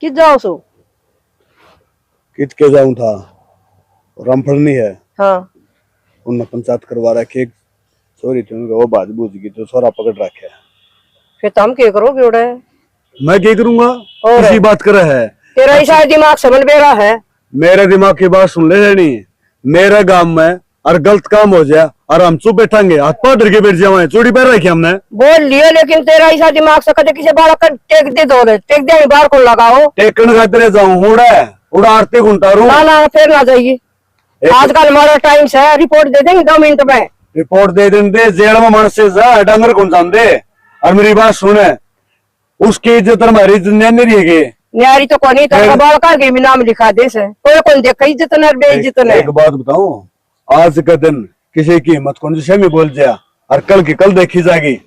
किस जाओ सो? कित के जाऊं था, रामफलनी है। हाँ उनने पंचायत करवा रखी, एक चोरी थी उनका, वो बाज बूझ गई तो छोरा पकड़ रखे। फिर तुम क्या करोगे उड़े? मैं क्या करूंगा? और किसी बात कर रहा है? तेरा ही शायद दिमाग समझ बेरा है। मेरे दिमाग की बात सुन ले नहीं। मेरे गांव में और गलत काम हो जाए और हम चुप बैठेंगे, हाथ पाँव धर के बैठ जाए, चूड़ी पहन रखी हमने। बोल लियो, लेकिन तेरा ही शायद दिमाग से कदे किसी बालक का टेक दे दो रे, टेक दे बाहर को लगाओ। टेकन खाते जाऊं उड़ा आरती घंटा रू ना फिर ना जाइए। आजकल हमारा टाइम से रिपोर्ट दे देंगे 2 मिनट में। रिपोर्ट दे देंगे, जेल में मन से जा डंगर कौन जाते। और मेरी बात सुने, उसकी इज्जत हमारी इज्जत नहीं रहेगी। न्यारी तो कोनी तो बाल का के भी नाम लिखा दे से, कोई कौन देखा इज्जत न बेइज्जत न। एक बात बताऊं, आज का दिन किसी की हिम्मत कौन से में बोल जा, और कल की कल देखी जाएगी।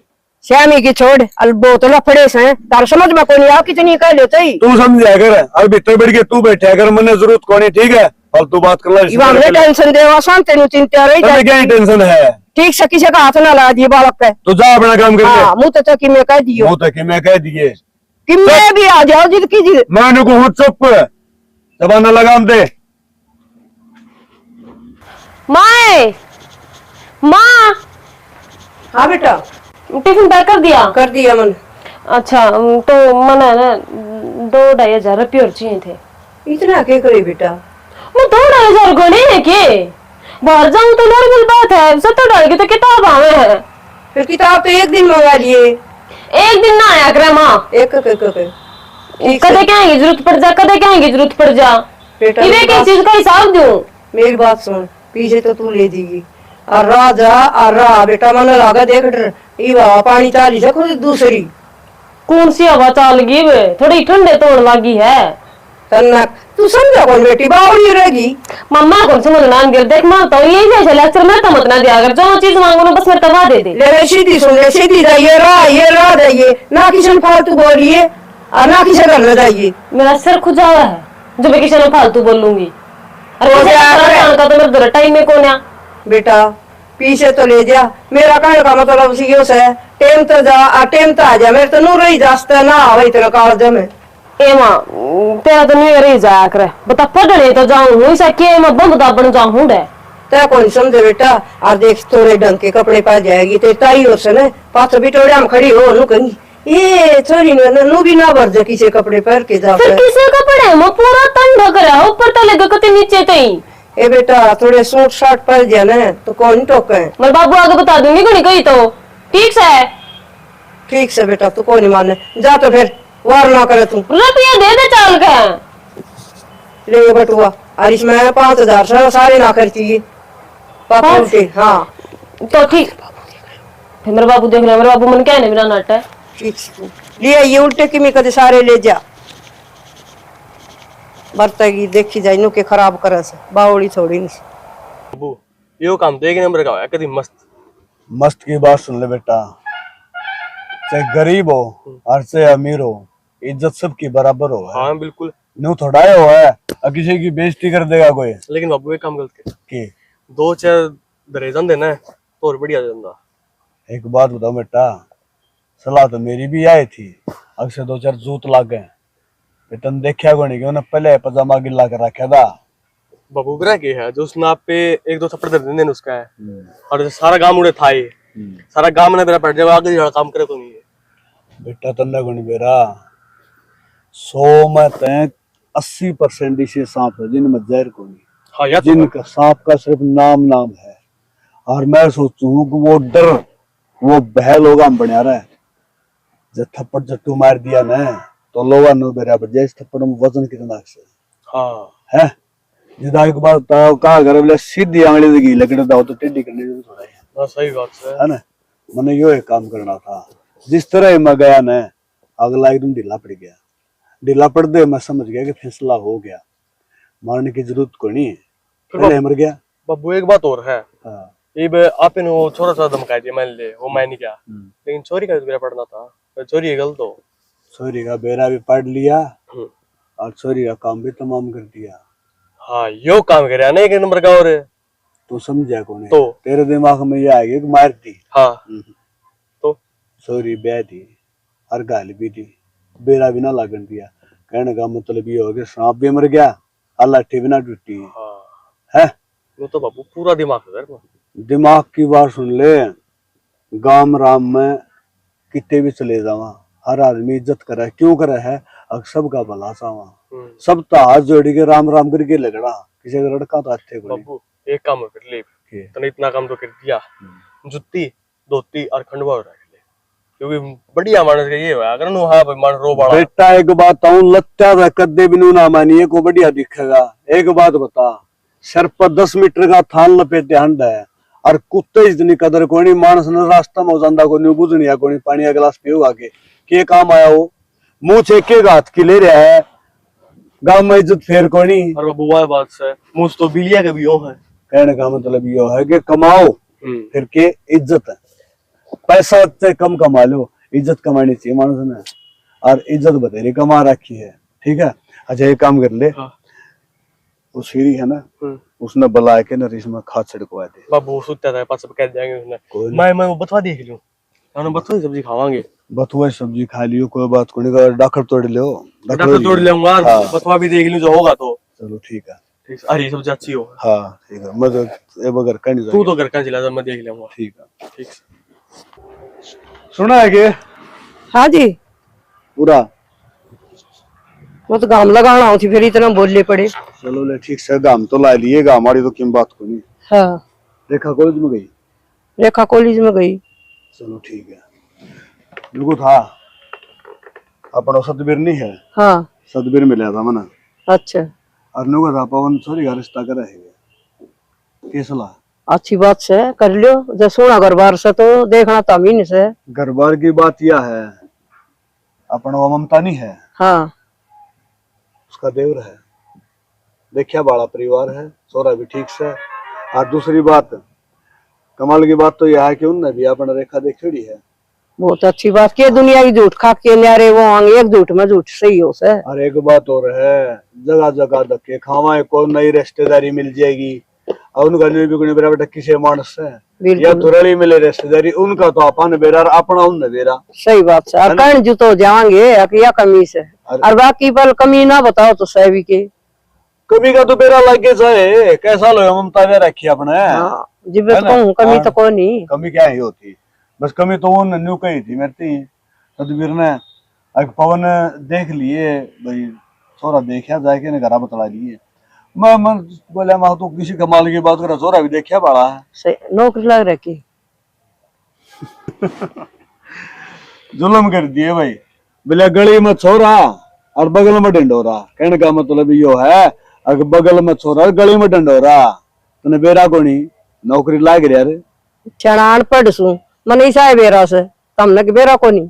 श्यामी की छोड़ अल्बो तो लफड़े से तार समझ में कोनी आओ कितनी कह लेते ही। तू समझ कर और भीतर बैठ के तू बैठे अगर मैंने जरूरत कोनी, ठीक है? फालतू बात कर हमने टेंशन देवा शाम तेनु चिंता रही जाए। क्या टेंशन है? ठीक से किसी का हाथ ना लगा दिए बालक पे तो जा अपना काम कर। हाँ, मुंह तो कि मैं कह दियो, मुंह तक मैं कह दिए कि मैं भी आ जाओ जिद की जिद। मैंने को हूँ चुप, जबाना लगाम दे। माँ माँ। हाँ बेटा, टिफिन पैक कर दिया मन। अच्छा, तो मैंने ना 2-2.5 हजार रुपये और चाहिए थे। इतना क्या करे बेटा? वो 2-2.5 हजार गणे है के? बाहर जाऊं तो नॉर्मल बात है, 70 की तो किताब आवे है। फिर किताब तो एक दिन मंगा लिए। एक दिन ना आया करे माँ। एक कदे क्या की जरूरत पड़ जा, कदे क्या की जरूरत पड़ जा। बेटा इवे की चीज का हिसाब दूं। मेरी बात सुन, पीछे तो तू ले दीगी और राजा और रा बेटा मन लागा देख डर इवा पानी चाली से खुद दूसरी। कौन सी हवा चाल गई वे, थोड़ी ठंडे तोड़ लगी है। तन्नक तू समझा कौन बेटी बावड़ी रहेगी। मम्मा कौन समझना गिर देख माँ तो यही जैसे लेक्चर में तो मत ना दिया अगर जो चीज मांगो ना बस मैं तवा दे दे। ले सीधी सुन ले, सीधी जाइए ये रा जाइए ना, किसी फालतू बोलिए और ना किसी घर में जाइए। मेरा सिर खुजा हुआ है जो मैं किसी ने फालतू बोलूंगी। अरे तो मेरे टाइम में कौन है बेटा? पीछे तो ले जा, मेरा कहने का मतलब सीओ से टेम तो जा टेम तो आ जा, मेरे तो नू रही जास्ता ना आवे तेरा कागज में। ए माँ तेरा तो नहीं रही जाया करे, बता पढ़ने तो जाऊं ऐसा के मैं बम बता बन जाऊं डे। तेरा कौन समझे बेटा? और देख तोरे ढंग के कपड़े पा जाएगी तेरी ताई हो से न पास बिटोड़े हम खड़ी हो नू कहीं ये छोरी नू भी ना भर जा किसी कपड़े पहन के जा। फिर किसे कपड़े मैं पूरा तन ढक रहा ऊपर तले गकते नीचे तई। ए बेटा थोड़े सूट शर्ट पहन जा न तो कौन टोके। मैं बाबू आगे बता दूंगी कोई कही तो ठीक से। ठीक से बेटा, तू कौन माने जा तो फिर वार ना करे तू। रुपया दे दे चाल के ले ये बटुआ और इसमें 5,000 सारे ना खर्ची पापा उठे। हाँ तो ठीक, फिर मेरे बाबू देख रहे मेरे बाबू मन क्या नहीं मेरा नाट है। ठीक लिए ये उल्टे की मैं कदे सारे ले जा बरतेगी देखी जाए नु के खराब करे से बावड़ी थोड़ी नहीं। बाबू यो काम तो एक नंबर का है, कभी मस्त मस्त की बात सुन ले बेटा, चाहे गरीब हो और चाहे अमीर हो, इज्जत सबकी बराबर हो। हाँ बिल्कुल। न्यू थोड़ा हो है किसी की बेइज्जती कर देगा कोई। लेकिन बाबू एक काम गलत के 2-4 दरेजन देना है तो और बढ़िया जाता। एक बात बताओ बेटा, सलाह तो मेरी भी आई थी, अक्सर 2-4 जूत लाग गए। तन देखा को नहीं कि उन्हें पहले पजामा गिला कर रखा था। बाबू बुरा क्या है जो उस नाप पे 1-2 थप्पड़ दे देने उसका है और सारा गांव उड़े था ये सारा गांव ने मेरा पड़ जाएगा आगे जो काम करे को नहीं है। बेटा तन्ना को नहीं बेरा 100 में तय 80% इसे सांप है जिनमें जहर को नहीं। हाँ यार जिनका सांप का सिर्फ नाम है। और मैं सोचूं कि वो डर वो बह लोग हम बना रहा है। जब थप्पड़ जट्टू मार दिया ना तो लोग नो बराबर जैसे थप्पड़ में वजन कितना से। हाँ है जिदा एक बात बताओ कहा घर वाले सीधी आंगली लगी लेकिन दाव तो टेढ़ी करने की थोड़ा है। हाँ सही बात है ना। मैंने यो एक काम करना था, जिस तरह मैं गया ना अगला एकदम ढीला पड़ गया। ढीला पड़ दे मैं समझ गया कि फैसला हो गया, मारने की जरूरत को नहीं है, मर गया। बाबू एक बात और है। हाँ ये आप इन वो छोरा सा धमका दिया मान ले वो मैंने क्या, लेकिन चोरी का बेरा पड़ना था, चोरी गलत हो। छोरी का बेरा भी पढ़ लिया और छोरी का काम भी तमाम कर दिया। हाँ यो काम करे ना एक नंबर का। और तू समझा कौन है? तो तेरे दिमाग में ये आ गया कि मार दी। हाँ तो छोरी ब्याह दी और गाली भी दी, बेरा भी ना लागन दिया। कहने का मतलब ये हो गया सांप भी मर गया, लाठी भी ना टूटी हाँ है। वो तो बाबू पूरा दिमाग है तेरे में। दिमाग की बात सुन ले, गांव राम में कितने भी चले जावा हर आदमी इज्जत करे, क्यों करे है? अब सबका भला चाहवा, सब तो हाथ जोड़ के राम राम करके लगड़ा, किसी का लड़का तो अच्छे को नहीं। बाबू एक काम कर ले, तने इतना काम तो कर दिया, जुत्ती धोती और खंडवा रख ले, क्योंकि बढ़िया मानस का ये है अगर नु हां भाई मान रो बड़ा बेटा। एक बात आऊं, लत्ता दा कदे भी नु ना मानिए को बढ़िया दिखेगा। एक बात बता, सर पर 10 मीटर का थान लपेटे हंड है और कुत्ते इतनी कदर कोनी, मानस ने रास्ता में जांदा को न्यू बुझनिया कोनी, पानी का गिलास पियो आके के काम आया हो, मुंह छेके हाथ की ले रहा है, गांव में इज्जत फेर कोनी। और बाबू वाह बात से मुझ तो बिलिया के भी हो है। कहने का मतलब ये है कि कमाओ फिर के इज्जत है, पैसा से कम कमा लो, इज्जत कमानी चाहिए मानस ने, और इज्जत बतेरी कमा रखी है। ठीक है, अच्छा एक काम कर ले, वो सीढ़ी है ना, उसने बुला के ना इसमें खाद छिड़कवा दे। बाबू सुत्ता था पास कह देंगे उसने, मैं वो बतवा देख लूं, हम बतवा सब्जी खावांगे, बथुआ सब्जी खा लियो, कोई बात को नहीं, डाकर तोड़ लो, डॉक्टर तोड़ लूंगा, बतवा भी देख लूं जो होगा तो। चलो ठीक है, ठीक, अरे सब्जी अच्छी हो। हाँ ठीक है, मैं तो बगैर कहीं तू तो घर का चला जा, मैं देख लूंगा। ठीक है, ठीक सुना है कि हाँ जी, पूरा वो तो गाम लगाना होती, फिर इतना बोलने पड़े। चलो ले ठीक से, गाम तो ला लिए, गाम हमारी तो किम बात को नहीं। हाँ, रेखा कॉलेज में गई? रेखा कॉलेज में गई। चलो ठीक है, बिल्कुल था अपना सतबीर नहीं है? हाँ, सतबीर मिला था मना, अच्छा, और नुका था पवन छोरी का रिश्ता कर रहे के सलाह। अच्छी बात से कर लियो, जब सोना घर बार से तो देखना तमीन से। घर बार की बात यह है, अपना वो ममता नहीं है, हाँ, उसका देवर है, देखिया बड़ा परिवार है, सोरा भी ठीक से। और दूसरी बात, कमाल की बात तो यह है कि उनने भी अपना रेखा देखी है। बहुत अच्छी बात की, दुनिया की झूठ खा के न्यारे वो आएंगे, एक झूठ में झूठ सही हो से। और एक बात और है, जगह जगह धक्के खावा को नई रिश्तेदारी मिल जाएगी, और उनका नहीं भी बराबर किसी मानस है, या तुरली मिले रिश्तेदारी, उनका तो अपन बेरा अपना उन बेरा। सही बात है, कण जो तो जाएंगे या कमी से, और बाकी पल कमी ना बताओ तो सही के कभी का तो बेरा लगे जाए, कैसा लो ममता वे रखी अपने। हाँ, जिब कहूँ कमी तो कोई नहीं, कमी क्या ही होती, बस कमी तो वो न्यू कही थी मेरी सतबीर ने। अब पवन देख लिए भाई, सोरा देखा जाके ने घरा बतला दिए, मैं मन बोले मैं तो किसी कमाल की बात कर, सोरा भी देखा बड़ा है, सही नौकरी लग रखी। जुल्म कर दिए भाई, बोले गली में छोरा और बगल में डंडोरा, कहने का मतलब यो है, अगर बगल में छोरा गली में डंडोरा, तने बेरा कोनी नौकरी लाग रहा रे। चनान पढ़ सू मन ऐसा है बेरा से, तमने के बेरा को नहीं।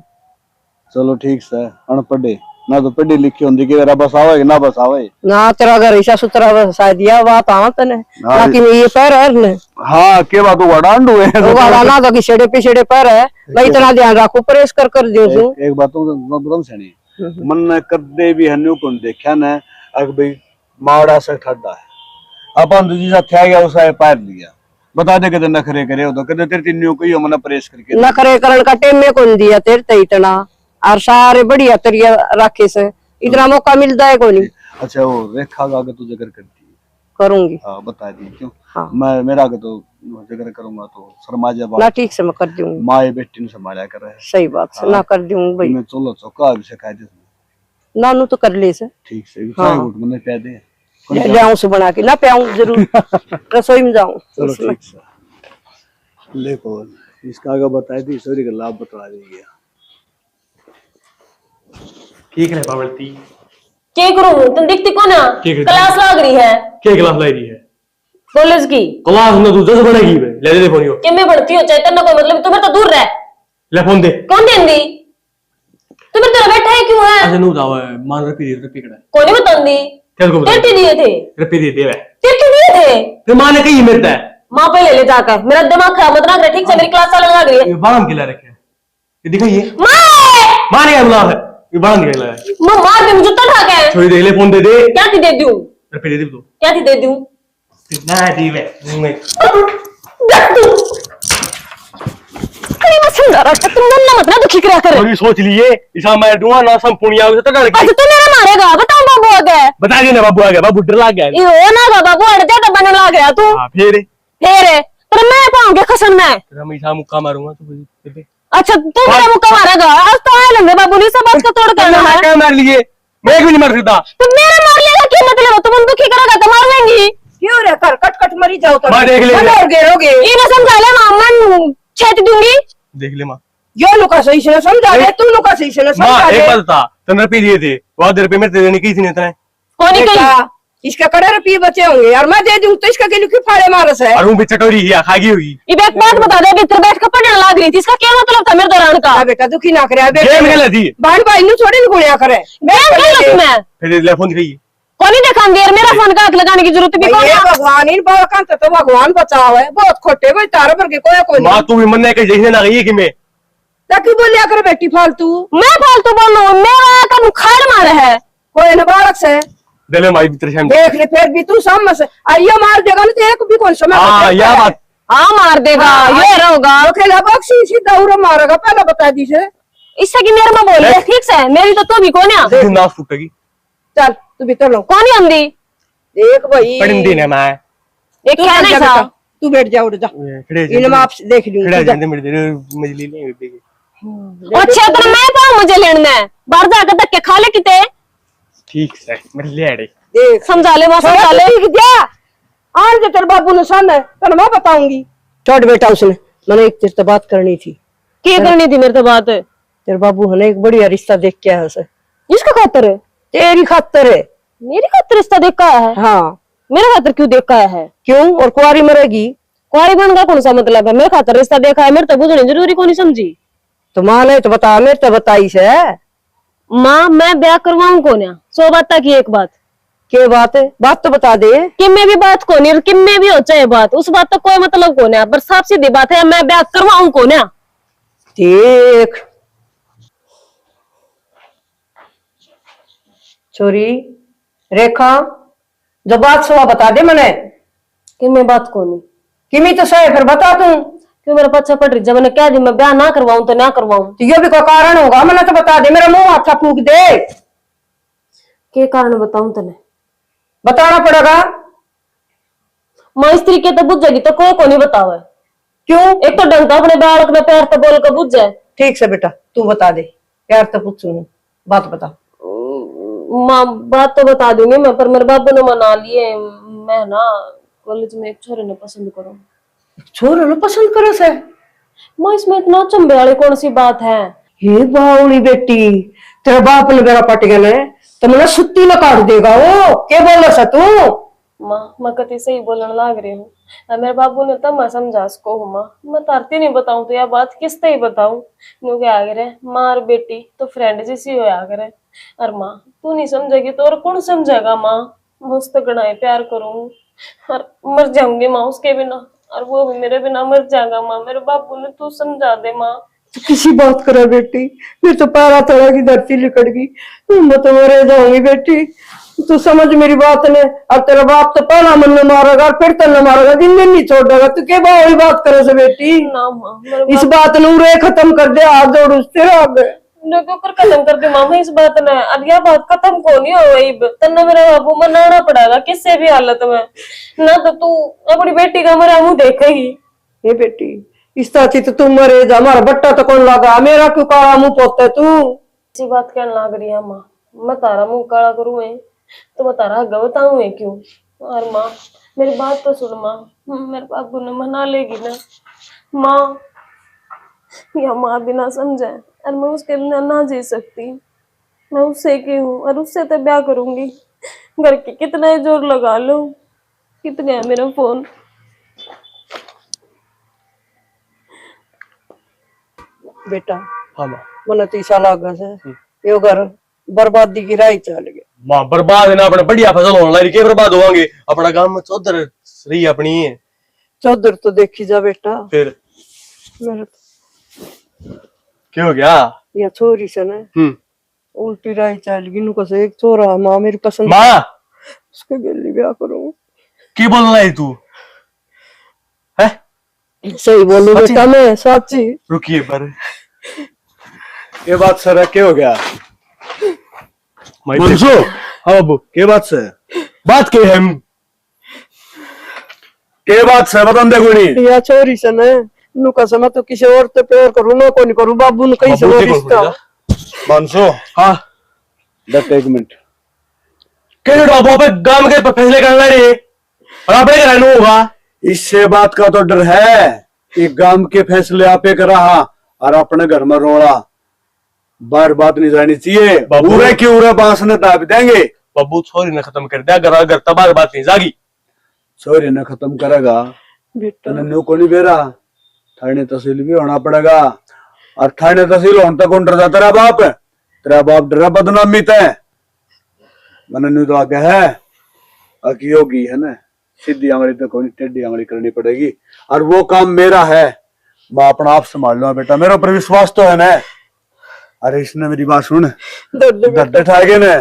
चलो ठीक से, अनपढ़े ना तो पढ़ी लिखी होंगी कि मेरा बस आवे ना बस आवे ना, तेरा घर ऐसा सुतरा बसा दिया बात आवा तने, बाकी में ये पैर है ने। हाँ के बात वो डांडू है, वो वाला ना तो कि छेड़े पिछड़े पैर है, मैं इतना ध्यान रखू, प्रेस कर दियो सू। एक बात तो बदम सनी मन ने कदे भी हन्यू को देखा न, अग भाई माड़ा से ठड्डा है, अपन तो जिसा थे गया उसा पार लिया, बता दे कदे नखरे करे हो तो कदे तेरे तीनों को ही मन प्रेस करके नखरे करण का टेम में कौन दिया तेरे ते इतना, और सारे बढ़िया तरिया रखे से, इतना मौका मिलता है कोई नहीं। अच्छा वो रेखा का आगे तो जिक्र करती है, करूंगी। हाँ बता दी क्यों। हाँ, मैं मेरा आगे तो जिक्र करूंगा तो शर्मा जा ना, ठीक से मैं कर दूंगी, माए बेटी ने संभाला करे। सही बात से ना कर दूंगी भाई, मैं चलो चौका भी सिखा दे नानू तो कर ले से। ठीक से, चाय घुट मैंने कह दे जाऊं से बना के ना प्याऊं जरूर, रसोई में जाऊं। चलो ठीक से ले कौन इसका आगे बताई थी, सॉरी का लाभ बता दीजिए। ठीक है पावलती, क्या करूं, तुम दिखती को ना, क्लास लग रही है, क्या क्लास लाई रही है? कॉलेज की क्लास में तू 10 बनेगी बे, ले दे फोन यो, कि मैं बढ़ती हो चैतन्य ना, कोई मतलब तुम्हें तो दूर रह, ले फोन दे। कौन देंदी तुम्हें, तेरा बैठा है क्यों है? ऐसे नु दावा है, मान रपी कड़ा कौन नहीं बतांदी, तेरे को बता, तेरे दिए थे, रपी दे बे, तेरे दिए थे, तेरे मां ने कही मिलता है, माँ पे ले जाकर, मेरा दिमाग खराब मत ना करे, ठीक से मेरी क्लास चलने लग रही है। ये बाम किला रखे है, ये दिखाइए, माँ मां ने क्या बुला है, ये बाम निकला है, मैं मार दूं, जूता उठा के छोड़ी दे, ले फोन दे दे, क्या थी दे दूं, रपी दे दे तू, क्या थी दे दूं, ना दी बे मैं अरे मत समझा रहा तुम ना मत ना दुखी करा कर। थोड़ी सोच लिए इसा मैं दूंगा ना संपुनिया तो डर अच्छा तू मेरा मारेगा बताओ बाबू आ गया बता देना बाबू आ गया बाबू डर लग गया यो ना बाबू अड़ते तो बनने लग गया तू। हां फिर पर मैं पाऊंगे कसम में तेरा मैं इसा मुक्का मारूंगा तो बेबे। अच्छा तू मेरा मुक्का मारेगा आज तो आए लंबे बाबू ने सब बात का तोड़ करना है। क्या मार लिए मैं भी नहीं मार सकता तो मेरा मार लेगा क्या मतलब तुम दुखी करेगा तो मार देंगी। क्यों रे कर कट कट मरी जाओ तो मां देख ले गिरोगे ये ना समझा ले मां छेद दूंगी। देख ले मां यो लुका सही से समझा दे तू लुका सही से समझा मां दे। एक बात था तने रुपए दिए थे वो 10 रुपए मेरे दे देने की थी इतने होने बेटा, कहीं इसका कड़े रुपये बचे होंगे और मैं दे दूं तो इसका के लिए फाड़े मारस है। और वो भी चटोरी है खागी होगी ये एक बात बता दे भीतर बैठ कर पढ़ने लग रही थी इसका क्या मतलब था मेरे दौरान का। बेटा दुखी ना करे गेम खेला थी बहन भाई नु थोड़ी गुणिया करे मैं क्या मैं फिर टेलीफोन दिखाइए कौन ही दिखाऊंगी यार मेरा फोन का आंख लगाने की जरूरत भी कौन ये है। भगवान इन बालकां तो भगवान बचाओ है बहुत खोटे भाई तारे पर के कोई मां तू भी मन के जैसे ना गई कि मैं ताकि बोलिया कर बेटी फालतू मैं फालतू बोलूं मेरा का मुखार मार है कोई न बालक से दिले माई भीतर शाम देख ले फिर भी तू समझ से आइयो मार देगा ना तो एक भी कौन समय हां या बात हाँ मार देगा ये रहोगा खेला बक्सी सीधा उरा मारेगा पहले बता दी से इससे कि मेरे में बोल रहे ठीक से मेरी तो तू भी कौन है नाश फूटेगी चल तू भीतर लो कौन ही अंधी देख भाई परिंदी ने मैं एक तू क्या बैठ नहीं जा था बेटा, तू बैठ जा उठ जा खड़े इन मैं आपसे देख लूंगी खड़े तू जा। जाते मेरे दे मजली ले बेबी अच्छा तो मैं पाऊं मुझे लेने में बाहर जाकर धक्के खा ले किते ठीक से मेरे ले आड़े देख समझा ले मां समझा ले ठीक जा आज जो तेरे बाबू ने सन है तो मैं बताऊंगी छोड़ बेटा उसने मैंने एक तेरे से बात करनी थी की करनी थी मेरे तो बात तेरे बाबू ने एक बढ़िया रिश्ता देख के आया उसे इसका खातर है तेरी खातर है मेरी खातर रिश्ता देखा है हाँ मेरे खातर क्यों देखा है क्यों और कुआरी मरेगी कुआरी बन का कौन सा मतलब है मेरे खातर रिश्ता देखा है मेरे तो बुझने जरूरी को नहीं समझी तो माँ ने तो बता मेरे तो बताई से माँ मैं ब्याह करवाऊं कौन है 100 बात की एक बात के बात है बात तो बता दे किम में भी बात कौन है किम में भी हो चाहे बात उस बात का कोई मतलब कौन है पर साफ सीधी बात है मैं ब्याह करवाऊं कौन है। देख छोरी रेखा जो बात सुबह बता दे मने किम में बात कौन है किमी तो सही फिर बता तू क्यों मेरा पच्छा पड़ रही जब मैंने कह दी मैं ब्याह ना करवाऊं तो ना करवाऊं तो ये भी कोई कारण होगा मैंने तो बता दे मेरा मुंह हाथा फूक दे के कारण बताऊं तने बताना पड़ेगा माँ स्त्री के तो बुझ जाएगी तो कोई को नहीं बतावे क्यों एक तो ढंग तो अपने बालक में पैर तो बोल कर बुझ जाए। ठीक से बेटा तू बता दे प्यार तो पूछू बात बता माँ बात तो बता दूंगी मैं पर मेरे बाबू ने मना लिए मैं ना कॉलेज में एक छोरे ने पसंद करूं। छोरो ने पसंद करो से माँ इसमें इतना चंबे वाली कौन सी बात है। हे बावली बेटी तेरा बाप ने मेरा पट गया तो मैंने सुत्ती में काट देगा वो क्या बोलो सा तू माँ मैं कति सही बोलने लाग रही हूँ मेरे बाबू ने तब मैं समझा उसको हूँ माँ मैं तारती नहीं बताऊं तो यह बात किस तरह बताऊं न्यू क्या आगे रहे माँ और बेटी तो फ्रेंड जैसी हो आगे रहे और माँ तू नहीं समझेगी तो और कौन समझेगा माँ मस्त गणाए प्यार करूँ और मर जाऊंगी माँ उसके बिना और वो भी मेरे बिना मर जाएगा माँ मेरे बाबू ने तू समझा दे माँ। तो किसी बात करा बेटी मैं तो पैरा तोड़ा की धरती लिकड़ गई मैं तो मरे जाऊंगी बेटी तू समझ मेरी बात ने और तेरा बाप तो पहला मन में मारेगा और फिर तन्ने मारेगा दिन में नहीं छोड़ देगा तू क्या बावली बात करे से बेटी ना माँ इस बात ने उरे खत्म कर दे हाथ जोड़ उससे आगे ऊपर खत्म कर दे मामा इस बात ने अब यह बात खत्म को नहीं हो गई तन्ने मेरा बाबू मनाना पड़ेगा किससे भी हालत में ना तो तू अपनी बेटी का मेरा मुंह देखेगी। ये बेटी इस तरह तो तुम मरे जा हमारा बट्टा तो कौन लगा मेरा क्यों काला मुंह पोता है तू ऐसी बात कहने लग रही है माँ मैं तारा मुंह काला करूँ मैं तो मैं तारा हगा बताऊं मैं क्यों। और माँ मेरी बात तो सुन माँ मेरे बाबू ने मना लेगी ना माँ या माँ बिना समझे और मैं उसके बिना ना जी सकती मैं उससे की हूँ और उससे तो ब्याह करूंगी घर के कितना जोर लगा लो कितने है मेरा फोन। बेटा हां मां मन तो ईसा लागा से यो घर बर्बादी की राह चल गया मां बर्बाद है ना अपने बढ़िया फसल होने लगी के बर्बाद होवांगे अपना काम में चौधर रही अपनी है चौधर तो देखी जा बेटा फिर मेरे क्या हो गया या छोरी से ना उल्टी राह चल गई नु से एक छोरा माँ मेरी पसंद मां उसके गेली ब्याह करूं की बोल रही तू है सही बोलू बेटा मैं साची। रुकिए पर ये बात सर क्या हो गया मनसू? हाँ बाबू के बात से बात के हम के बात से बता दे गुणी या चोरी से न नुका समय तो किसी और तो प्यार करूँ ना को नहीं करूँ बाबू ने कहीं से वो रिश्ता। मनसू हाँ दट एक मिनट कैसे बाबू पे गांव के फैसले करना रही और आपने रहना होगा। इससे बात का तो डर है कि गांव के फैसले आपे करा और अपने घर में रोड़ा बार बात नहीं जानी चाहिए। बाबू। पूरे की पूरे बांस ने दाब देंगे। बाबू छोरी ने खत्म कर दिया घर घर तबाह बात नहीं जागी। छोरी ने खत्म करेगा बेटा तो न्यू को नहीं बेरा थाने तहसील भी होना पड़ेगा और थाने तहसील होने तक कौन डर जाता तेरा बाप डरा बदनामी तय मैंने न्यू तो आगे है अकी होगी है ना सीधी आंगली तो कोई टेढ़ी आंगली करनी पड़ेगी और वो काम मेरा है। मैं अपना आप संभाल लूंगा बेटा मेरे ऊपर विश्वास तो है ना। अरे इसने मेरी बात सुन दर्द दर्द ठा गए ना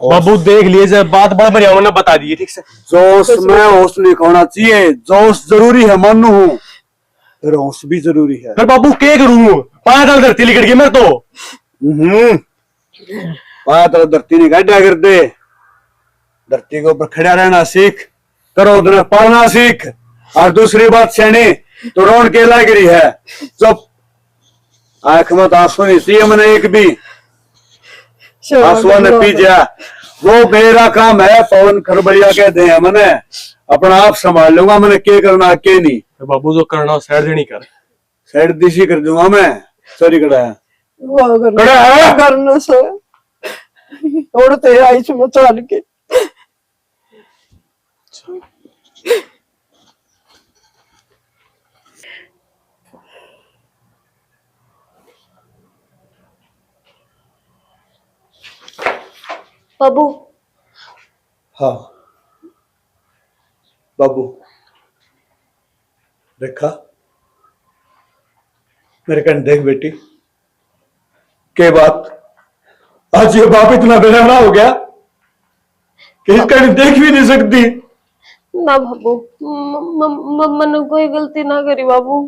बाबू देख लिए जब बात बड़ बढ़िया उन्होंने बता दी ठीक से। जोश में होश नहीं खोना चाहिए। जोश जरूरी है मानू हूं फिर होश भी जरूरी है। फिर बाबू क्या करूं 5 साल धरती लिकट गई मेरे तो। पाया तो धरती नहीं गाड्या कर दे धरती के ऊपर खड़ा रहना सीख करो उधर पढ़ना सीख और दूसरी बात सैनी तो रोन के लाग रही है चुप आंख में तो आंसू नहीं चाहिए मैंने एक भी आंसुओं ने पी जा वो मेरा काम है पवन खरबड़िया कहते हैं मैंने अपना आप संभाल लूंगा मैंने क्या करना क्या नहीं। तो बाबू जो करना साइड देनी कर साइड दिशी कर दूंगा मैं सॉरी कड़ा है वो करना से उड़ते आई सुनो चाल के बाबू हाँ बाबू देखा मेरे कन देख बेटी के बात आज ये बाप इतना बेरहना हो गया कि इसका देख भी नहीं सकती। ना बाबू मैंने कोई गलती ना करी बाबू।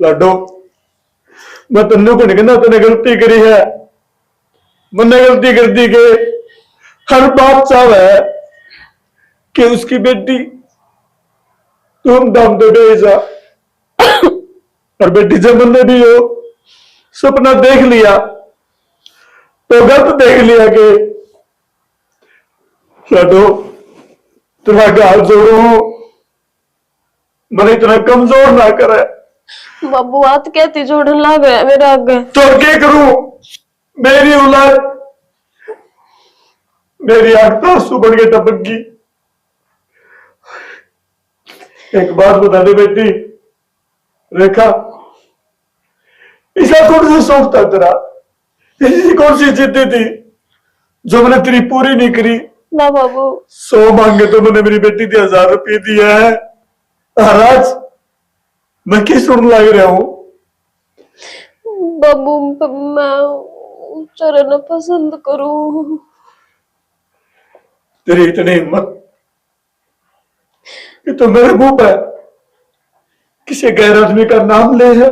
लाडो मैं तन्नू को नहीं कहना तूने गलती करी है मैंने गलती कर दी कि हर बाप चाहे कि उसकी बेटी तुम दम दे भेजा और बेटी जब मैंने भी हो सपना देख लिया तो गलत देख लिया कि लाडो तुम्हारा हाथ जोड़ू मैंने इतना कमजोर ना करे। बाबू हाथ कहती जोड़न लाग गया मेरे आगे तो क्या करूं मेरी औलाद मेरी आंख तो आंसू बन के टपक गई। एक बात बता दे बेटी रेखा इसका कौन सा शौक था तेरा ऐसी कौन सी जिद्दी थी जो मैंने तेरी पूरी नहीं करी। ना बाबू 100 मांगे तो मैंने मेरी बेटी के 1000 रुपये दिया है और आज मैं किस सुन लग रहा हूं। बाबू मैं चरण पसंद करूं। तेरी इतनी हिम्मत कि तो मेरे मुंह पर किसी गैर आदमी का नाम ले है।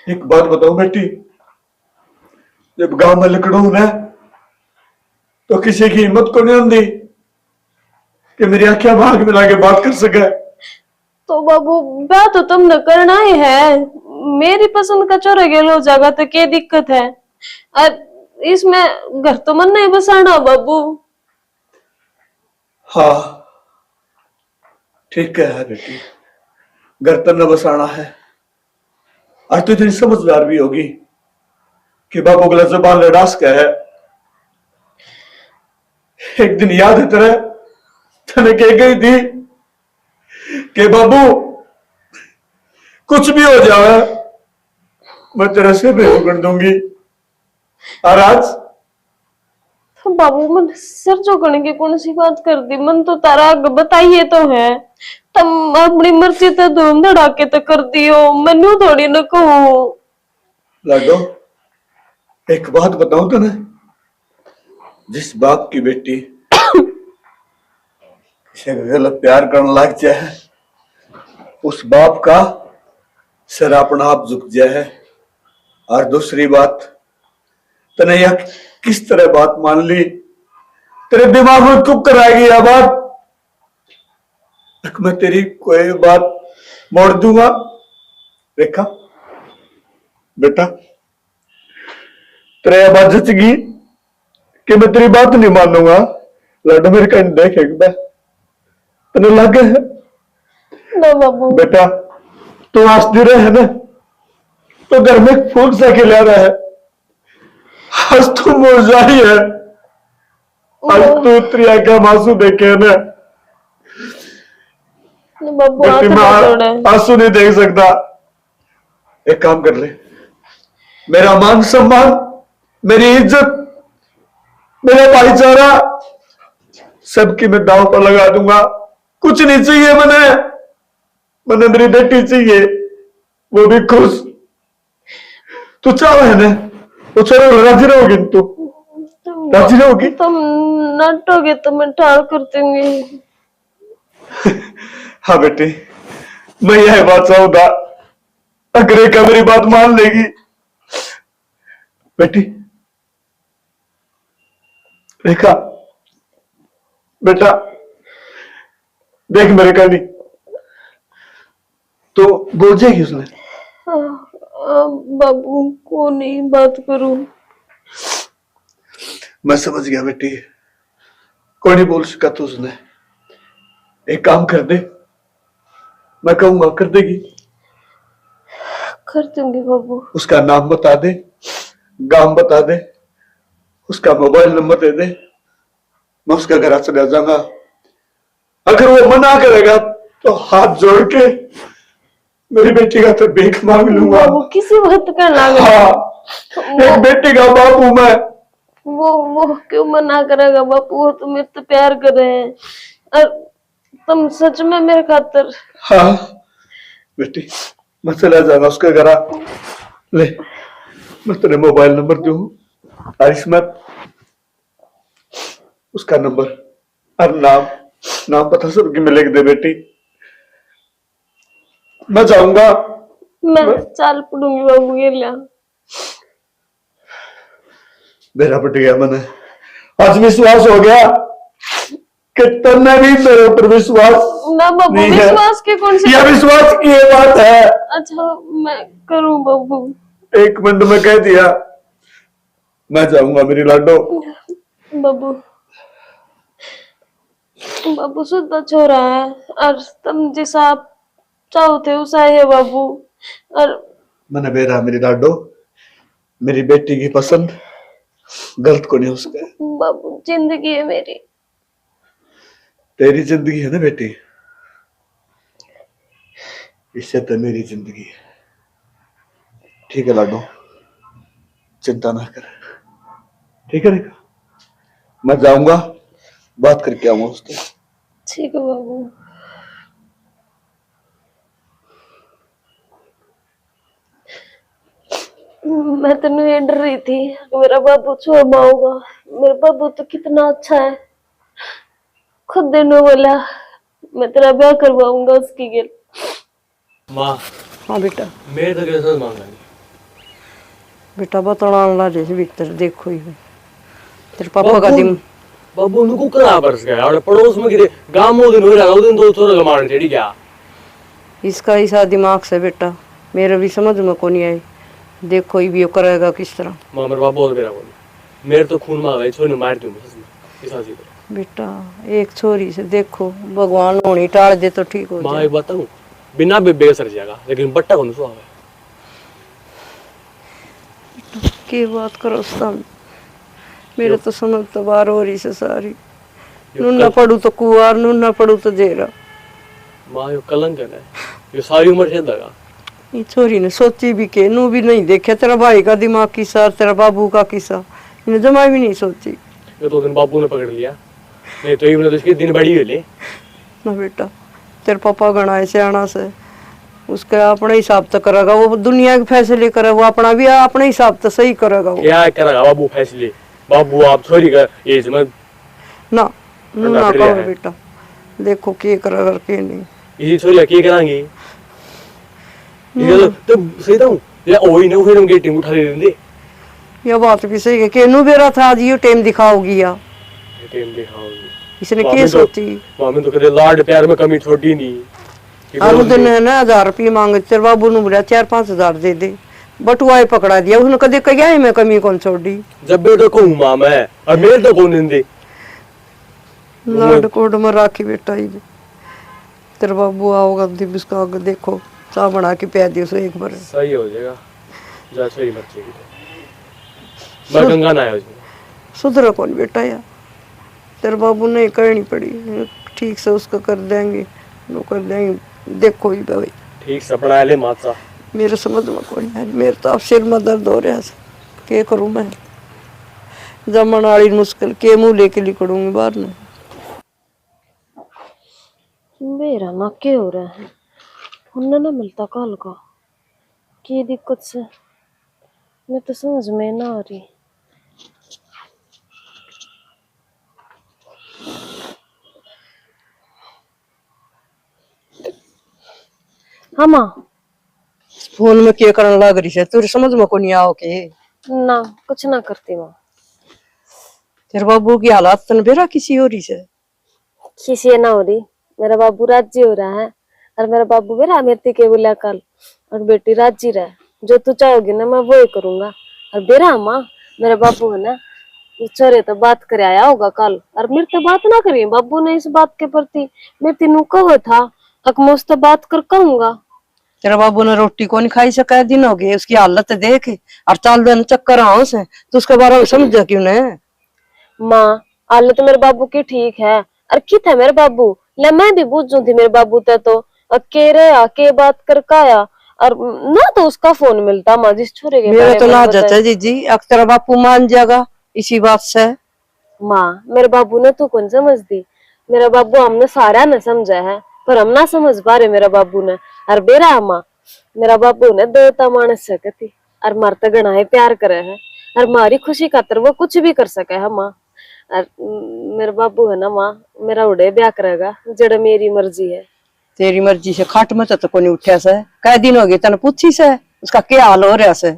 एक बात बताओ बेटी जब गांव में लकड़ू ना तो किसी की हिम्मत को नहीं आती कि मेरी आंखें भाग मिला के बात कर सके। तो बाबू ब्याह तो तुमने करना ही है मेरी पसंद का चोरा गेल हो जाएगा तो क्या दिक्कत है। और इसमें घर तो मन नहीं बसाना बाबू। हाँ ठीक है बेटी घर तो न बसाना है और तू इतनी समझदार भी होगी कि बाबू गलत जबान लड़ास का है। एक दिन याद है तेरे तने कह गई थी कि बाबू कुछ भी हो जाए मैं तेरे से भी पकड़ दूंगी और आज बाबू मन सिर झुकने की कौन सी बात कर दी मन तो तारा बताइए तो है तुम अपनी मर्जी तो धूम धड़ाके तो कर दियो मनु थोड़ी न कहूं। लाडो एक बात बताऊं तो ना जिस बाप की बेटी से गलत प्यार करने लग जाए उस बाप का सर अपना आप झुक जाए। और दूसरी बात, तने यह किस तरह बात मान ली? तेरे दिमाग में क्यों कराएगी यह बात? मैं तेरी कोई बात मोड़ दूंगा रेखा? बेटा तेरे यह बात जचेगी कि मैं तेरी बात नहीं मानूंगा? लड्डू मेरे कहीं देख एक बार, तने लगे है ना बाबू। बेटा तू हंसती रहे ना तो घर में फूल सा खिला रहा है। आज तू मुरझाई है, आज तू इतनी आंखें आंसू देखे है ना। ना बाबू हाथ बेटी ना तोड़े। मैं आंसू नहीं देख सकता। एक काम कर ले, मेरा मान सम्मान, मेरी इज्जत, मेरा भाईचारा सबकी मैं दांव पर लगा दूंगा। कुछ नहीं चाहिए मैंने मेरी बेटी चाहिए, वो भी खुश। तू चाह है ना वो चलो राजी रहोगी? तू राजी रहोगी? तुम नटोगे तो मैं ठाड़ कर दूंगी। हाँ बेटी मैं यह बात चाहूंगा, अगर रेखा मेरी बात मान लेगी। बेटी रेखा, बेटा देख मेरे कहनी तो बोल जाएगी उसने। बाबू को नहीं बात करूं। मैं समझ गया बेटी, कोई नहीं बोल सका तो उसने। एक काम कर दे, मैं कहूंगा कर देगी। कर दूंगी बाबू। उसका नाम बता दे, गांव बता दे, उसका मोबाइल नंबर दे दे, मैं उसका घर चला जाऊंगा। अगर वो मना करेगा तो हाथ जोड़ के मेरी बेटी का तो भीख मांग लूंगा। बाबू किसी बात का ना। हाँ, एक बेटी का बाप हूं मैं। वो क्यों मना करेगा बापू? वो तो मेरे तो प्यार कर रहे हैं और तुम सच में मेरे खातिर। हाँ बेटी मैं चला जाऊंगा उसके घर। ले मैं तेरे मोबाइल नंबर दूं और इसमें उसका नंबर और नाम पता सबकी मैं लिख दे बेटी। मैं जाऊंगा। मैं चाल पड़ूंगी बाबू ये लिया। मेरा पट गया मैंने, आज विश्वास हो गया कि तन्ने भी मेरे ऊपर विश्वास ना बाबू, नहीं है। विश्वास के कौन सी? यह विश्वास की ये बात है। अच्छा मैं करूं बाबू? एक मिनट में कह दिया, मैं जाऊंगा मेरी लाडो। बाबू बाबू शुद्ध छोरा है और तुम जैसा आप चाहो थे वैसा है बाबू। और मैंने बेरा मेरी लाडो, मेरी बेटी की पसंद गलत को नहीं हो सका। बाबू जिंदगी है मेरी। तेरी जिंदगी है ना बेटी, इससे तो मेरी जिंदगी है। ठीक है लाडो, चिंता ना कर। ठीक है रेखा, मैं जाऊंगा, बात करके आऊंगा उससे। ठीक है बाबू। मैं तो नहीं डर रही थी कि मेरा बाबू छोड़ पाऊंगा। मेरा बाबू तो कितना अच्छा है, खुद देने बोला मैं तेरा ब्याह करवाऊंगा उसकी गिल। माँ हाँ बेटा, मेरे तो कैसे मांगा नहीं। बेटा बताना ला जैसे भीतर देखो ही तेरे पापा का दिन। बाबू उनको कहाँ बरस गया और पड़ोस में किधर गांव में दिन हो रहा है, दिन दो छोरे का मारने चढ़ी क्या? इसका ऐसा दिमाग से बेटा मेरे भी समझ में को नहीं आई। देखो ही भी वो करेगा किस तरह। माँ मेरे बाप बोल मेरा बोल, मेरे तो खून मांग गए, छोरे मार दूं मैं सच में। बेटा एक छोरी से देखो, भगवान होनी टाल दे तो ठीक हो माँ जाए। एक बताऊं, बिना बेबे सर जाएगा लेकिन बट्टा कौन सुहा है। की बात करो उस्ताद, मेरे तो समझ तो बार हो रही से सारी। नूना पढ़ू तो कुआर, नूना पढ़ू तो जेरा। माँ यो कलंक है ना, ये सारी उम्र से लगा। ये छोरी ने सोची भी के नू भी नहीं देखा तेरा भाई का दिमाग किसा, तेरा बाबू का किसा, इन्हें जमा भी नहीं सोची। ये तो दिन बाबू ने पकड़ लिया, नहीं तो ये तो इसके दिन बड़ी हुई ले। ना बेटा तेरे पापा गणा से आना से उसका अपने हिसाब से करेगा, वो दुनिया के फैसले करे, वो अपना भी अपने हिसाब से सही करेगा वो। क्या करेगा बाबू फैसले? बाबू आप छोरी का ये समझ ना ना कहो बेटा, देखो के करा करके नहीं ये छोरी की करांगे ये तो सही तो या ओई ने फिर उनके टीम उठा ले देंगे ये बात भी सही है केनू बेरा था आज ये टाइम दिखाओगी या टीम दिखाओगे इसने के सोची मामी तो कहते लाड प्यार में कमी छोड़ी नहीं आलू दिन है ना 1000 रुपये मांगे तेरे बाबू ने बोला 4-5 हजार दे दे बटुआ पकड़ा दिया उसने कदे कहा है मैं कमी कौन छोड़ी जब बेटो को मां मैं और मेरे तो कौन देंगे लाड कोड में राखी बेटा ही तेरे बाबू आओगा दिवस का आगे देखो चाह बना के पिया दियो सो एक बार सही हो जाएगा जा सही मत चाहिए मैं गंगा ना आया सुधरा कौन बेटा या तेरे बाबू ने करनी पड़ी ठीक से उसका कर देंगे वो कर देंगे देखो ही भाई ठीक सपना ले माता मेरे समझ में कोई है मेरे तो अब सिर में दर्द हो रहा है क्या करूं मैं जमन वाली मुश्किल के मुंह लेके निकलूंगी बाहर में मेरा ना क्या हो रहा है फोन ना मिलता कल का की दिक्कत से मैं तो समझ में ना आ रही हाँ माँ फोन में क्या करने लग रही है तुझे समझ में को नहीं आओ के ना कुछ ना करती माँ तेरे बाबू की हालात तन बेरा किसी हो रही है किसी ना हो रही मेरा बाबू राजी हो रहा है और मेरा बाबू मेरा मेरे के बोला कल और बेटी राजी रहे जो तू चाहोगी ना मैं वो ही करूंगा और बेरा माँ मेरा बाबू है ना छोरे तो बात कर आया होगा कल और मेरे तो बात ना करिए बाबू ने इस बात के प्रति मेरे तीनों कहो था अकमोस तो बात कर कहूंगा तेरा बाबू ने रोटी को नहीं खाई सका दिन हो गए उसकी हालत देख और चाल दिन चक्कर आओ से तो उसके बारे में समझा क्यों ने माँ हालत तो मेरे बाबू की ठीक है और कित है मेरे बाबू ले मैं भी बूझू थी मेरे बाबू ते तो के रहा के बात कर काया और ना तो उसका फोन मिलता माँ जिस छोरे के मेरा बारे तो में ना बताए। जाता जीजी अब तेरा बापू मान जाएगा इसी बात से माँ मेरे बाबू ने तू कौन समझ दी मेरा बाबू हमने सारा न समझा है पर हम ना समझ पा रहे मेरा बाबू ने और बेरा माँ मेरा बाबू ने देवता मानस सकती और मार तो गणा है प्यार करे है और मारी खुशी खातर वो कुछ भी कर सके है माँ और मेरा बाबू है ना माँ मेरा उड़े ब्याह करेगा जड़ मेरी मर्जी है तेरी मर्जी से खाट में तो कोनी उठा से कई दिन हो गए तने पूछी से उसका क्या हाल हो रहा से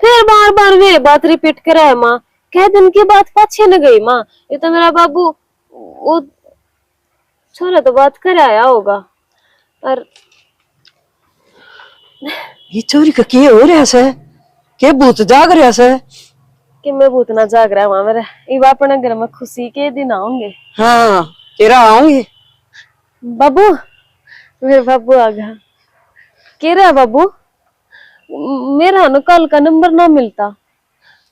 फिर बार बार वे बात रिपीट करे है माँ कह दिन की बात पाछे न गई माँ ये तो मेरा बाबू वो छोरा तो बात कर आया होगा और ये चोरी का क्या हो रहा से के भूत जाग रहा से कि मैं भूत ना जाग रहा वहां मेरे इवा अपने घर में खुशी के दिन आऊंगे हाँ तेरा आऊंगी बाबू मेरे बाबू आ गया कह रहा बाबू मेरा ना कल का नंबर ना मिलता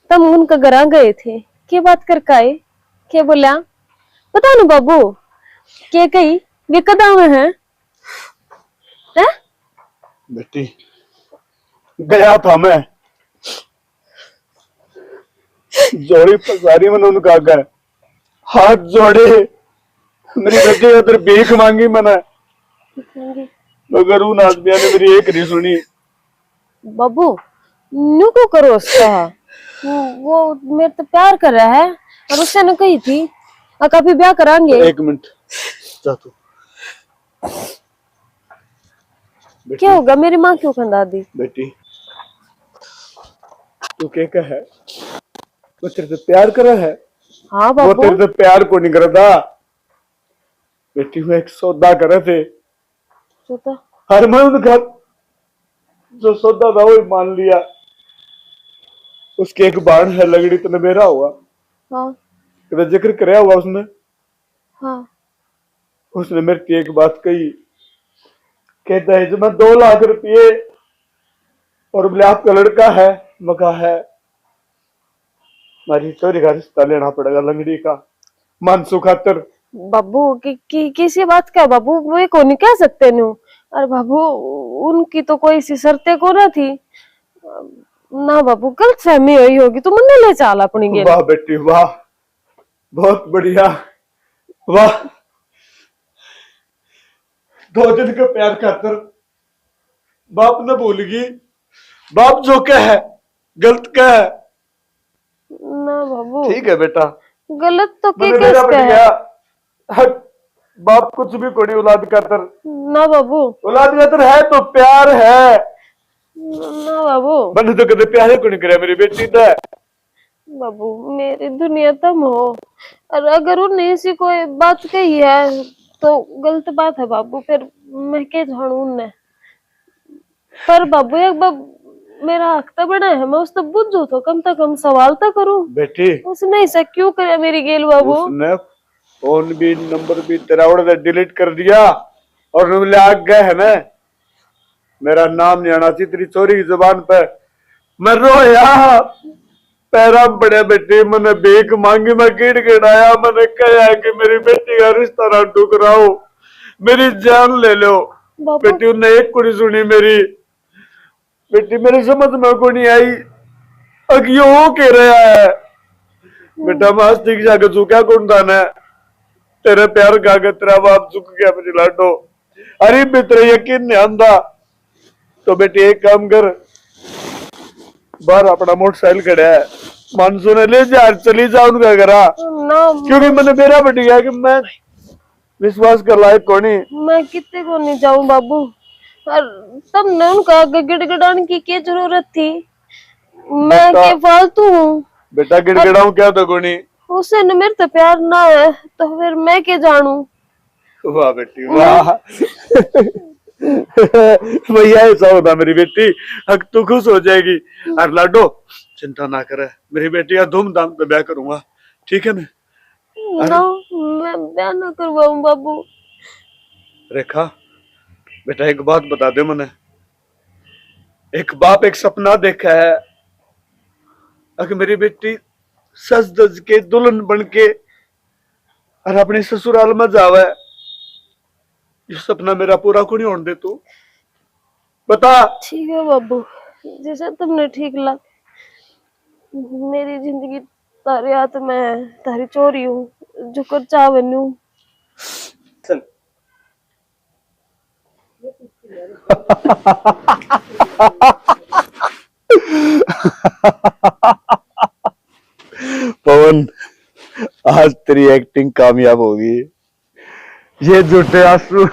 तब उनका घर गए थे क्या बात कर काए क्या बोला पता ना बाबू क्या कही वे कदा में है बेटी गया था मैं जोड़ी पसारी मैंने उनका गए हाथ जोड़े मेरी बेटी उधर भीख मांगी मैंने मगर उन आदमिया ने मेरी एक नहीं सुनी बाबू न्यू को करो उसका वो मेरे तो प्यार कर रहा है और उससे न कही थी कभी ब्याह करांगे एक मिनट जा तू क्या होगा मेरी माँ क्यों खंदा दी बेटी तू क्या कह है वो तेरे से प्यार करा है हाँ वो बाबू तेरे से प्यार को नहीं करता बेटी वो एक सौदा करे थे तो तो हर मैं उनका जो सौदा था वो मान लिया उसके एक बाण है लगड़ी तो मेरा हुआ हाँ कदा जिक्र कराया हुआ उसने हाँ उसने मेरे से एक बात कही कहता है जो मैं 2 लाख रुपये और बोले आपका लड़का है मका है मारी चोरी का रिश्ता लेना पड़ेगा लंगड़ी का मानसू खातर बाबू किसी बात का बाबू वो को नहीं कह सकते नु और बाबू उनकी तो कोई सी शर्तें को ना थी ना बाबू गलत फहमी हुई होगी तू मन ले चाल अपनी गेल वाह बेटी वाह बहुत बढ़िया वाह 2 दिन का प्यार खातर बाप ने भूल गई बाप जो क्या है गलत क्या है ना बाबू ठीक है बेटा गलत तो के मैंने मेरा किसका बन है गया हट बाप कुछ भी कोनी औलाद खातर। ना बाबू, औलाद खातर है तो प्यार है। ना बाबू। मैंने तो कदे प्यार को नहीं करे मेरी बेटी तो। बाबू मेरी दुनिया तुम हो, और अगर उन्हें ऐसी कोई बात कही है तो गलत बात है बाबू, फिर मैं क्या जानू उन्हें। पर बाबू एक बार मेरा हक तो बना है, मैं उस तक बुझू तो कम से कम सवाल तो करूं। बेटी उसने ऐसा क्यों करे मेरी गेल बाबू? उसने फोन भी नंबर भी तेरा उड़ डिलीट कर दिया और मिले आग गए है ना। मेरा नाम नहीं आना चाहिए तेरी चोरी की जुबान पे। मैं रोया पैरा बड़े बेटी, मैंने भीख मांगी, मैं गिड़गिड़ाया, मैंने कहा कि मेरी बेटी का रिश्ता ना टुकराओ, मेरी जान ले लो। बाबू बेटी उन्हें एक कुड़ी सुनी मेरी। बेटी मेरी समझ में को नहीं आई अब यो हो के रहा है। बेटा मैं ठीक जाके चुका कौन था ने तेरे प्यार का तेरा बाप चुक गया मेरी लाडो। अरे तेरे यकीन नहीं आंदा तो बेटी एक काम कर, बाहर अपना मोटरसाइकिल खड़ा है, मानसून ने ले जा चली जा उनका घरा। ना, क्योंकि मैंने मेरा बेटी गया कि मैं विश्वास कर लायक कोनी। मैं कितने को नहीं जाऊं बाबू, और तब ने उनका गिड़गिड़ाने की क्या जरूरत थी? मैं बेटा- के फालतू हूँ? बेटा गिड़गिड़ाऊं क्या तो कोनी। उससे न मेरे तो प्यार ना है तो फिर मैं क्या जानू? वाह बेटी वाह। भैया ऐसा होता मेरी बेटी, हक तू खुश हो जाएगी। और लाडो चिंता ना करे, मेरी बेटी का धूमधाम से ब्याह करूंगा, ठीक है? ना मैं ब्याह ना करवाऊं बाबू। रेखा बेटा एक बात बता दे मने, एक बाप एक सपना देखा है अगर मेरी बेटी सज धज के दुल्हन बन के और अपने ससुराल में जावे। ये सपना मेरा पूरा को नहीं होने दे तू, बता। ठीक है बाबू, जैसा तुमने ठीक लगा। मेरी जिंदगी तारे हाथ में है, तारी चोरी हूँ जो कर चाह बनू। पवन आज तेरी एक्टिंग कामयाब होगी। ये झूठे आंसू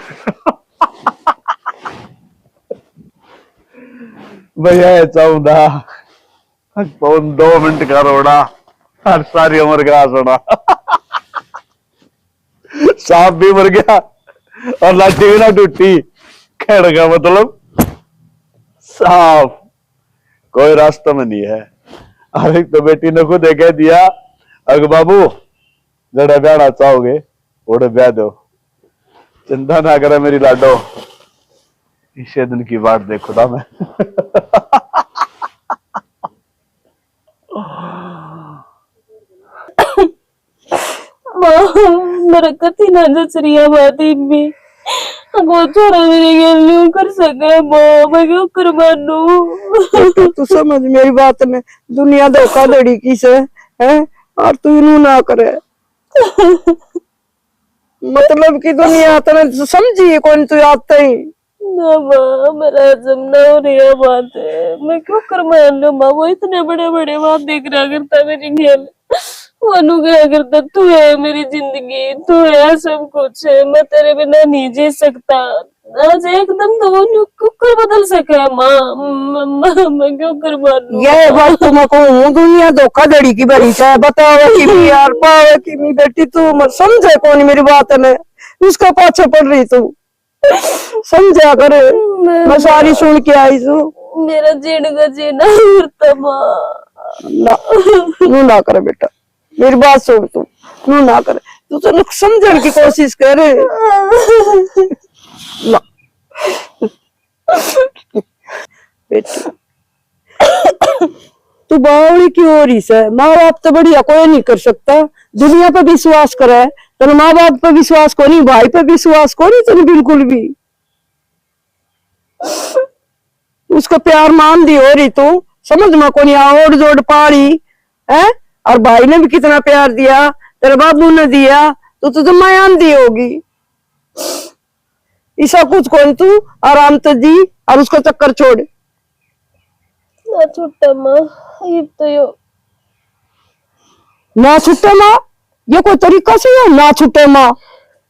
भैया चाहूंगा पवन 2 मिनट का रोना और सारी उम्र का सोना। सांप भी मर गया और लाठी भी ना टूटी, कहने का मतलब साफ कोई रास्ता में नहीं है। और एक तो बेटी ने खुद कह दिया अग बाबू जड़ा ब्याह चाहोगे ओढ़े ब्याह दो, चिंता ना करे मेरी लाडो, इसे दिन की बात देखो ना मैं। मेरा कति ना जचरिया बात भी वो छोरा मेरे गेल नहीं कर सके। मैं क्यों कर मानू? तू समझ मेरी बात ने, दुनिया धोखाधड़ी की से है और तू इनू ना करे। मतलब की दुनिया तने समझी कौन तू आता ही ना माँ, मेरा हजम ना हो रही है बात है, मैं क्यों कर मान लू माँ? वो इतने बड़े बड़े बात देख रहा करता मेरी गेल, वो अनुग्रह करता तू है मेरी जिंदगी, तू है सब कुछ है, मैं तेरे बिना नहीं जी सकता। आज एकदम तो वो कुकर बदल सके माँ, मैं क्यों कर मानू? ये बात तुम कहूँ दुनिया धोखाधड़ी की बड़ी है। बतावे कि मी यार पावे कि मी बेटी तू मत समझे कौन मेरी बात ने, उसका पाछे पड़ रही तू समझा करे। मैं सारी सुन के आई तू। मेरा जीने का जीना उड़ता माँ। ना नू ना करे बेटा, मेरी बात सुन तू, नू ना करे, तू तो समझने की कोशिश करे ना बेटी। तू बावड़ी की हो रही से, माँ बाप तो बढ़िया कोई नहीं कर सकता। दुनिया पे विश्वास करे तेरे माँ बाप पे विश्वास को नहीं, भाई पे विश्वास को नहीं तेरे बिल्कुल भी। उसको प्यार मान दी हो रही तू, समझ में को नहीं ओढ़ जोड़ पाड़ी है। और भाई ने भी कितना प्यार दिया, तेरे बाबू ने दिया, तो मायान दी होगी। ऐसा कुछ कौन तू आराम से जी और उसको चक्कर छोड़ ना छुट्टा माँ, ये तो यो ना छुट्टे माँ, ये कोई तरीका से है ना छुट्टे माँ?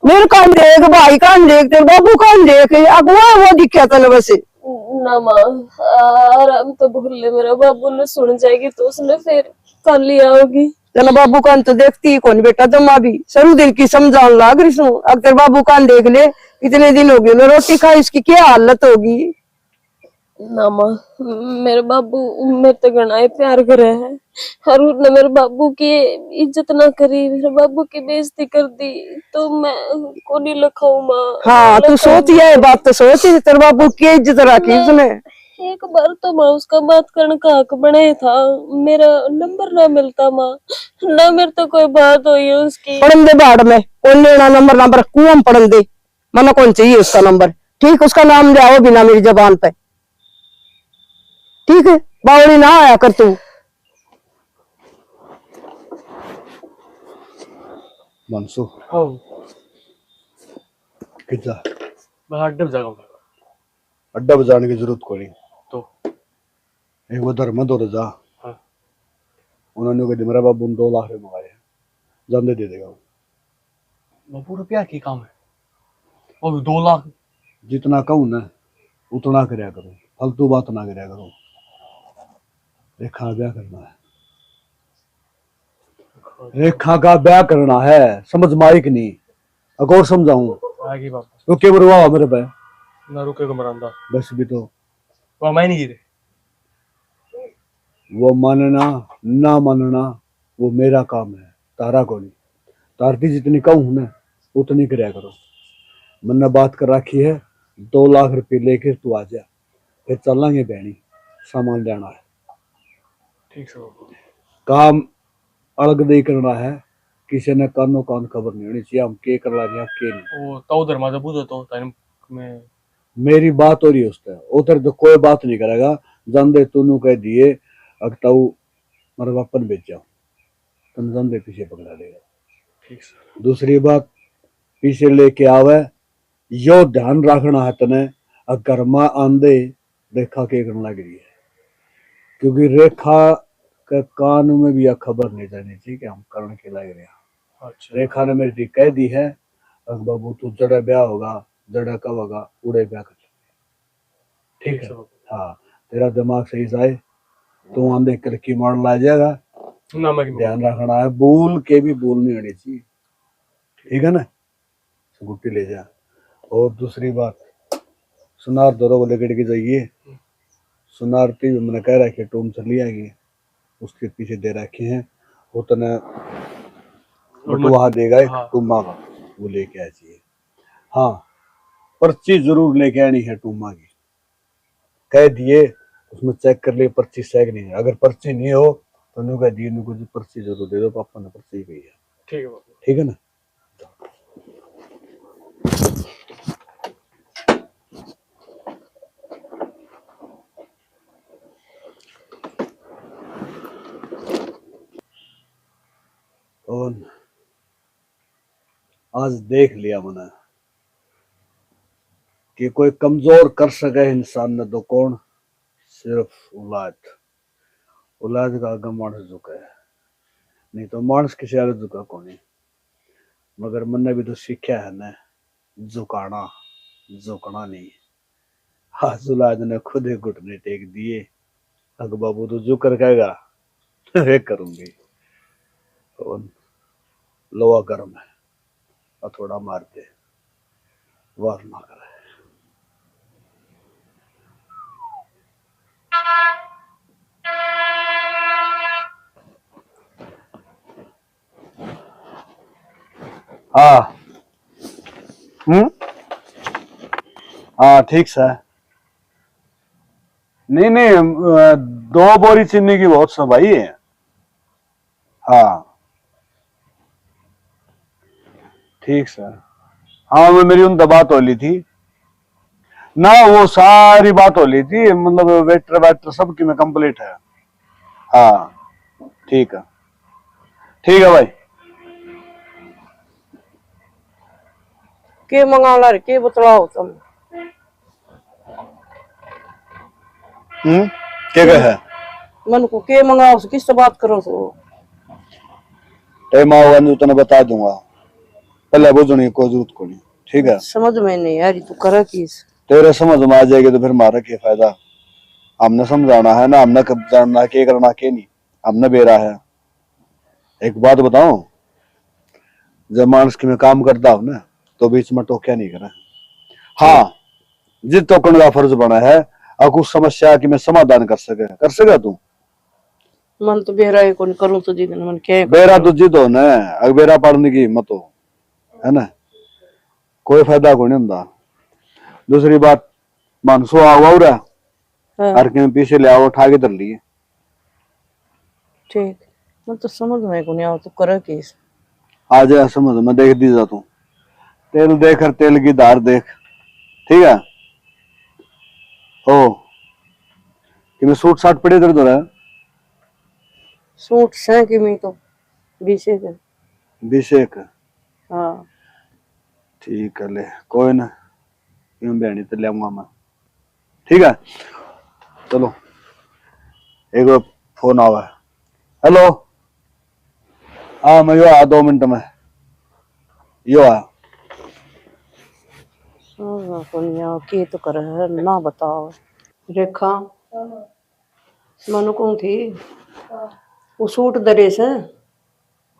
मेरे कान देख, भाई कान देख, तेरे बाबू कान देख, अगुआ वो दिखा तने बस। ना माँ, आराम तो बोल ले, मेरा बाबू ने सुन जाएगी तो उसने फिर कल ही आओगी। तेरा बाबू कान तो देखती ही कौन बेटा, जमा भी शुरू दिन की समझान लाग रही हूँ। अब तेरे बाबू कान देख ले, इतने दिन हो गए मैं रोटी खाई, इसकी क्या हालत होगी। ना माँ, मेरे बाबू मेरे तो घना प्यार करे है, और उसने मेरे बाबू की इज्जत ना करी, मेरे बाबू की बेइज्जती कर दी, तो मैं को नहीं लखाऊ माँ। हाँ तू सोच, ये बात तो सोच, तेरे बाबू की इज्जत रखी उसने। एक बार तो माँ उसका बात करने का हक बने था, मेरा नंबर ना मिलता माँ, ना मेरे तो कोई बात हुई है उसकी। पढ़न दे बाढ़ में, कौन लेना नंबर, नंबर कुआं पढ़न दे, मना कौन चाहिए उसका नंबर। ठीक, उसका नाम ले आओ बिना मेरी जबान पे, ठीक है। बावड़ी ना आया कर तू। मंसूर हाँ कितना मैं अड्डे पे जाऊंगा। अड्डा बजाने की जरूरत कोई नहीं। तो एक वो धर्म दो जा, हाँ उन्होंने कहा मेरा बाबू 2 लाख रुपए मंगाए, जानदे दे देगा वो। बाबू रुपया की काम है, वो भी 2 लाख। जितना कहूँ ना उतना करया करो, फालतू बात ना करया करो। रेखा ब्याह करना है, रेखा का ब्याह करना है, समझ माइक नहीं अगौर समझाऊं। आएगी बाबू, रुके बरवा मेरे पे, ना रुके को मरांदा, बस भी तो वह मैं नहीं गिरे। वो मानना ना मानना वो मेरा काम है, तारा को नहीं। तारती जितनी कहूँ ना उतनी करया करो। मैंने बात कर रखी है, 2 लाख रुपए लेकर तू आ जा, फिर चलेंगे बहनी, सामान लेना है। ठीक है बाबू। काम अलग नहीं करना है, किसी ने कानो कान खबर नहीं होनी चाहिए हम के कर ला रहे हैं के नहीं। वो तो उधर माता पूछो तो टाइम में मेरी बात हो रही है उससे, उधर तो कोई बात नहीं करेगा। जानदे तूनू कह दिए अगताऊ मेरे बापन बेच जाओ, तुम जानदे पीछे पकड़ा लेगा। ठीक सर। दूसरी बात, पीछे लेके आवे यो ध्यान रखना है तने, अगर माँ आंदे रेखा के करने लग रही है, क्योंकि रेखा के कान में भी यह खबर नहीं जानी चाहिए कि हम करण के लग रहे हैं। अच्छा रेखा ने मेरी कह दी है, अग बाबू तू जड़ा ब्याह होगा, जड़ा कब होगा उड़े ब्याह कर, ठीक है। हाँ तेरा दिमाग सही जाए, तू आंधे करकी मार ला जाएगा, ना मैं ध्यान रखना है, भूल के भी भूल नहीं होनी चाहिए, ठीक है ना। गुट्टी ले जा। और दूसरी बात, सुनार दोनों को लेकर के जाइए, सुनार थी मैंने कह रखी टूम चली आएगी, उसके पीछे दे रखे हैं, वो तने बटुआ देगा एक टूमा का, वो लेके आ चाहिए। हाँ पर्ची जरूर लेके आनी है टूमा की, कह दिए उसमें चेक कर लिए पर्ची सही नहीं है, अगर पर्ची नहीं हो तो नु कह दिए नु पर्ची जरूर दे दो, पापा ने पर्ची गई है, ठीक है बाबू। ठीक है ना। और आज देख लिया मैंने कि कोई कमजोर कर सके इंसान ने तो कौन, सिर्फ औलाद। औलाद का आगे मानस झुका है, नहीं तो मानस किसी आगे झुका कौन है। मगर मैंने भी तो सीखा है ना, झुकाना झुकना नहीं। आज औलाद ने खुद ही घुटने टेक दिए, अग बाबू तो जो कर कहेगा वे करूंगी। और लोहा गर्म है, थोड़ा मारते वार ना करे। हाँ हाँ ठीक है। नहीं नहीं 2 बोरी चीनी की बहुत सब आई है। हाँ ठीक सर। हाँ वो मेरी उनसे बात हो ली थी ना, वो सारी बात हो ली थी, मतलब वेटर वेटर सबकी में कंप्लीट है। हाँ ठीक है भाई। के मंगा ला रे, के बतलाओ तुम। क्या है मन को के मंगाओ, किससे बात करो तो टाइम आओगा तो तने बता दूंगा। पहले बुझने की कोई जरूरत को नहीं, ठीक है? समझ में नहीं आ रही तू कर किस। तेरे समझ में आ जाएगी तो फिर मारा क्या फायदा? हमने समझाना है ना, हमने कब जानना के करना के नहीं, हमने बेरा है। एक बात बताऊं, जब मानस की मैं काम करता हूं ना तो बीच में टोक्या नहीं करा। हाँ, जिस टोकन का फर्ज बना है और कुछ समस्या की मैं समाधान कर सके तू। मन तो बेरा है कौन करूं तो जिद मन क्या बेरा तो जिद हो ना, अगर बेरा पड़ने की हिम्मत हो, है ना, कोई फायदा को नहीं होता। दूसरी बात, मानसो हुआ और के पीछे ले आओ उठा के धर लिए। ठीक, मन तो समझ में को नहीं आ तू कर किस। आ जा समझ में, देख दी जा तू, तेल देख और तेल की धार देख, ठीक है? ओ कि मैं सूट साट पड़े इधर उधर है? सूट से कि मैं तो 20 एक। हाँ ठीक है, ले कोई ना, यूं बहनी तो ले आऊंगा मैं, ठीक है? चलो, एक बार फोन आवा है। हेलो, हाँ मैं यो आया 2 मिनट में, यो आया। समझ को नहीं आ के तो कर है ना बताओ। रेखा मनु कौन थी वो सूट दरेस है?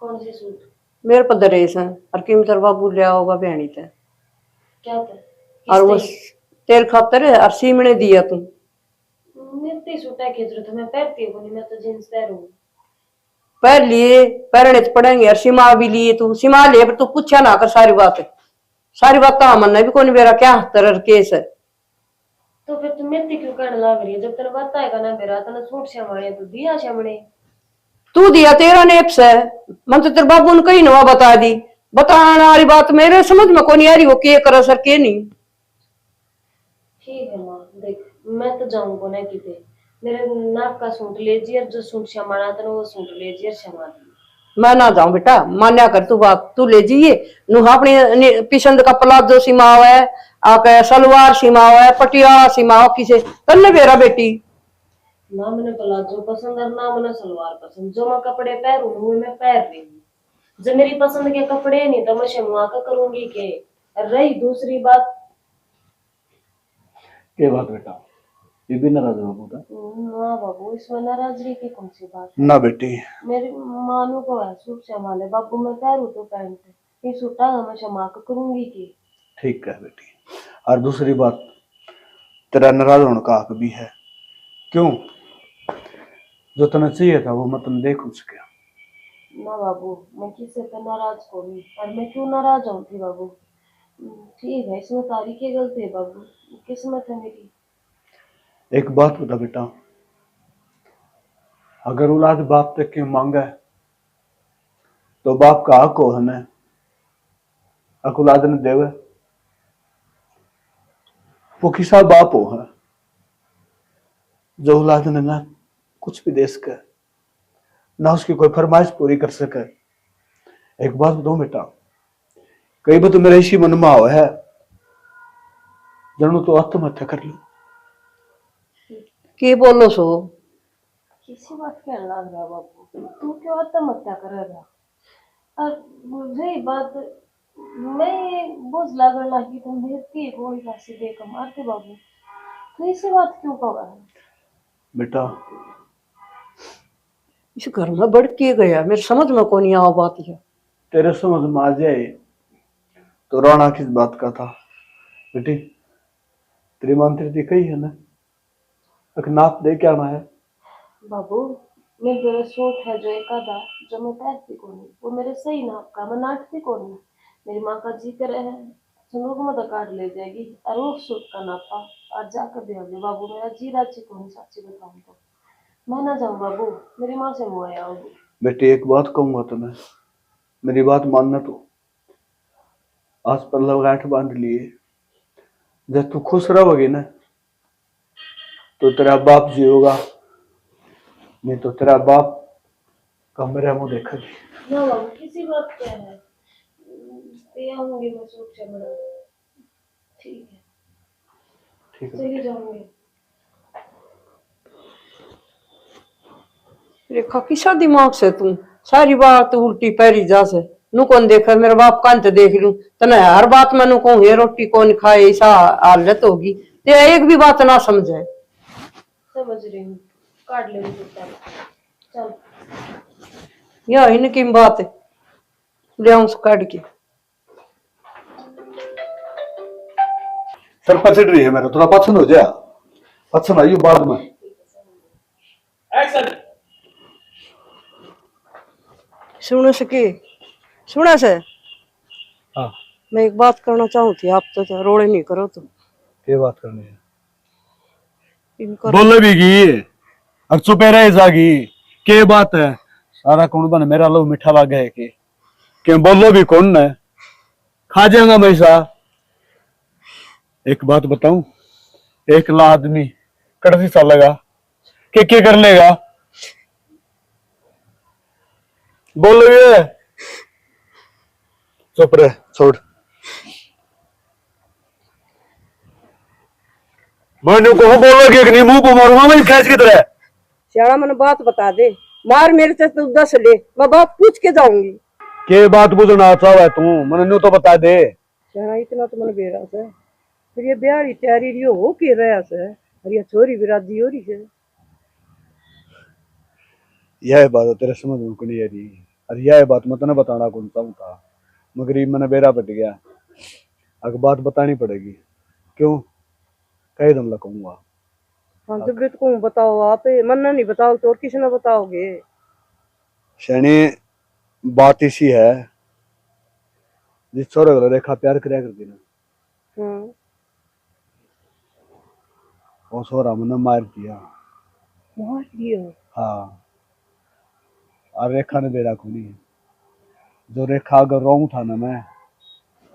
कौन सी सूट? मेरे पर दरेस है और कीमतर बाबू ले आओगा बहनी ते क्या था? और वो तेरे खातर और सीमने दिया तू। मेरे सूट है की जरूरत है, मैं पहनती हूँ नहीं, मैं तो जींस पहनूंगी। पहन लिए पहनने तो पड़ेंगे और सीमा भी लिए तू सीमा ले पर तू पूछा ना कर सारी बात तो मन भी कौन मेरा क्या तरह केस है। तो फिर तुम मेहंदी क्यों करने लग रही है? जब तेरा बात आएगा ना मेरा तना सूट श्यामणे तो दिया श्यामणे। तू दिया तेरा नेप्स है, मन तो तेरे बाबू ने कही नवा बता दी, बताने वाली बात मेरे समझ में कौन आ रही वो के कर सर के नहीं। ठीक है माँ, देख मैं तो जाऊंगा ना किते, मेरे नाक का सूट लीजिए, जो सूट श्यामणा था वो सूट लीजिए श्यामा दी। मैं ना जाऊं बेटा, मान्या कर तू बात, तू ले जाइए नुहा अपनी पिसंद का प्लाजो सिमाव है, आके सलवार सिमाव है, पटियाला सिमाव किसे तन्ने बेरा बेटी। ना मैंने प्लाजो पसंद है ना मैंने सलवार पसंद, जो मैं कपड़े पहनूं वो मैं पहन रही हूँ। जब मेरी पसंद के कपड़े नहीं तो मैं शमुआ का करूंगी के। रही दूसरी बात, क्या बात बेटा, ये भी नाराज हो बेटा? माँ बाबू इसमें नाराजगी की कौन सी बात? ना बेटी, मेरी मानू को है सूट संभाले बाबू, मैं पैरू तो पहनते ये सूटा मैं शमा का करूंगी की। ठीक है बेटी। और दूसरी बात, तेरा नाराज होने का हक भी है, क्यों? जो तुम्हें चाहिए था वो मैं तुम दे खुद सके। ना बाबू मैं किसी से नाराज को नहीं, और मैं क्यों नाराज हूँ थी बाबू? ठीक है इसमें तारी की गलती है बाबू, किस्मत है मेरी। एक बात बता बेटा, अगर औलाद बाप तक की मांगा है तो बाप का हक हो हमें औलाद ने देवे, वो किसा बाप हो है जो औलाद ने ना कुछ भी दे सके ना उसकी कोई फरमाइश पूरी कर सके। एक बात बताऊं बेटा, कई बार तो मेरे इसी मन में आवा है जनू तो आत्महत्या कर लो। की बोलो सो किसी बात कहने लग रहा बाबू, तू क्यों आत्महत्या करेगा? और रही बात, मैं बोझ लागल लगी तुम भेजती गोली फांसी देकर मारते बाबू, तो ऐसी बात क्यों कहा है? बेटा इस घर में बढ़ के गया, मेरे समझ में कौन आ बात है। तेरे समझ में आ जाए तो रोना किस बात का था बेटी? तेरी मंत्री थी कही है ना, एक नाप दे क्या ना है बाबू मेरे मेरा सूट है जो एक आधा जो मैं पहनती को नहीं, वो मेरे सही नाप का, मैं नाटती को नहीं। मेरी माँ का जिक्र है संदूक में तो काट ले जाएगी और वो सूट का नापा और जाकर दे आगे बाबू, मेरा जी राजी को नहीं, सच्ची बताऊं तो मैं ना जाऊं बाबू, मेरी माँ से मुँह आया होगी। बेटी। एक बात कहूंगा तुम्हें, मेरी बात मानना तू, आज पल्लव गांठ बांध लिए, जब तू खुश रहोगी ना तो तेरा बाप जियोगा, नहीं तो तेरा बाप कमरे मुंह देखेगी। ना बाबू किसी बात क्या है, दे आऊंगी मैं सूट से बड़ा। ठीक है ठीक है चली जाऊंगी। रेखा किसा दिमाग से तू सारी बात उल्टी पैरी जा से नू कौन देखे, मेरे बाप कान तो देख लू तना हर बात में नू कहूँ ये रोटी कौन खाए, ऐसा हालत होगी ते एक भी बात ना समझे। समझ रही हूँ, काट ले चल। यह इनकी बात है, ले आऊं काट के। सर पचड़ रही है मेरा, थोड़ा पसंद हो जाए, पसंद आइयो बाद में। एक्शन। सुना से हाँ मैं एक बात करना चाहूँ थी, आप तो रोड़े नहीं करो तो। क्या बात करनी है? इनका बोले भी की अब चुपे रहे जागी, के बात है? सारा कौन बन मेरा लो मीठा लग है कि बोलो भी कौन है, खा जाएगा मैसा। एक बात बताऊं, एक ला आदमी कड़सी सा लगा के कर लेगा? बोलो ये चुप रहे, छोड़। मैंने को बोलोगे कि नहीं, मुंह को मारूंगा मैं खींच की तरह। श्याणा मन बात बता दे, मार मेरे से तू 10 ले, मैं बात पूछ के जाऊंगी। के बात बुझना चाहे तू, मैंने न्यू तो बता दे। श्याणा इतना तो मन बेरा से, फिर ये ब्याह की तैयारी रियो हो के रहा से, और ये छोरी भी राजी हो रही है। यह बात तेरे समझ में नहीं आ रही, और यह बात मैं तने बताना कौन सा था, मगर मैंने बेरा पट गया। अगर बात बतानी पड़ेगी, क्यों कई दम लगूंगा। हाँ तो बेट को बताओ, आप मन नहीं बताओ तो और किसी ने बताओगे? शैनी बात इसी है, जिस छोरे को रेखा प्यार कराया करती ना, वो छोरा मैंने मार दिया। मार दिया? हाँ, और रेखा ने बेरा को नहीं। जो रेखा अगर रोऊं था ना मैं,